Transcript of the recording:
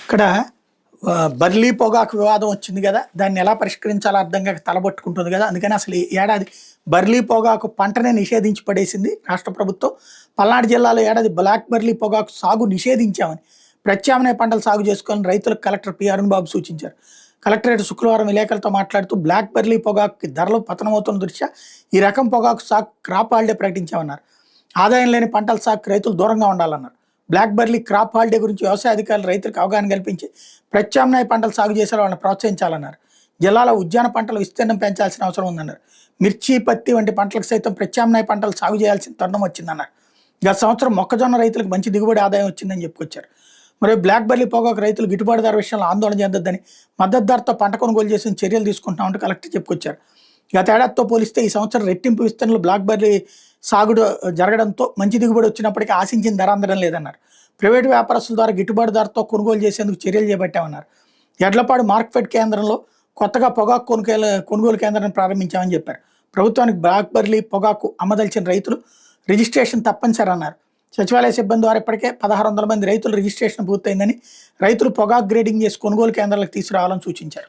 ఇక్కడ బర్లీ పొగాకు వివాదం వచ్చింది కదా! దాన్ని ఎలా పరిష్కరించాలో అర్థం కాక తలబట్టుకుంటుంది కదా! అందుకని అసలు ఈ ఏడాది బర్లీ పొగాకు పంటనే నిషేధించి పడేసింది రాష్ట్ర ప్రభుత్వం. పల్నాడు జిల్లాలో ఏడాది బ్లాక్ బర్లీ పొగాకు సాగు నిషేధించామని, ప్రత్యామ్నాయ పంటలు సాగు చేసుకోవాలని రైతులకు కలెక్టర్ పి. అరుణ్ బాబు సూచించారు. కలెక్టరేట్ శుక్రవారం విలేకరులతో మాట్లాడుతూ బ్లాక్ బర్లీ పొగాకుకి ధరలు పతనమవుతున్న దృష్ట్యా ఈ రకం పొగాకు సాగు క్రాప్ హాలిడే ప్రకటించామన్నారు. ఆదాయం లేని పంటల సాగుకు రైతులు దూరంగా ఉండాలన్నారు. బ్లాక్ బర్లీ క్రాప్ హాలిడే గురించి వ్యవసాయ అధికారులు రైతులకు అవగాహన కల్పించి ప్రత్యామ్నాయ పంటలు సాగు చేసే వాళ్ళని ప్రోత్సహించాలన్నారు. జిల్లాలో ఉద్యాన పంటల విస్తీర్ణం పెంచాల్సిన అవసరం ఉందన్నారు. మిర్చి, పత్తి వంటి పంటలకు సైతం ప్రత్యామ్నాయ పంటలు సాగు చేయాల్సిన తరుణం వచ్చిందన్నారు. గత సంవత్సరం మొక్కజొన్న రైతులకు మంచి దిగుబడి ఆదాయం వచ్చిందని చెప్పుకొచ్చారు. మరియు బ్లాక్ బర్లీ పొగాకు రైతులు గిట్టుబాటు ధర విషయంలో ఆందోళన చెందొద్దని, మద్దతు ధరతో పంట కొనుగోలు చేసిన చర్యలు తీసుకుంటున్నామంటూ కలెక్టర్ చెప్పుకొచ్చారు. గతేడాదితో పోలిస్తే ఈ సంవత్సరం రెట్టింపు విస్తరణలో బ్లాక్ బర్లీ సాగుడు జరగడంతో మంచి దిగుబడి వచ్చినప్పటికీ ఆశించిన ధర అందడం లేదన్నారు. ప్రైవేటు వ్యాపారస్తుల ద్వారా గిట్టుబాటు ధరతో కొనుగోలు చేసేందుకు చర్యలు చేపట్టామన్నారు. ఎడ్లపాడు మార్కెట్ కేంద్రంలో కొత్తగా పొగాకు కొనుగోలు కేంద్రాన్ని ప్రారంభించామని చెప్పారు. ప్రభుత్వానికి బ్లాక్ బర్లీ పొగాకు అమ్మదలిచిన రైతులు రిజిస్ట్రేషన్ తప్పనిసరి అన్నారు. సచివాలయ సిబ్బంది ద్వారా ఇప్పటికే 1600 మంది రైతులు రిజిస్ట్రేషన్ పూర్తయిందని, రైతులు పొగాకు గ్రేడింగ్ చేసి కొనుగోలు కేంద్రాలకు తీసుకురావాలని సూచించారు.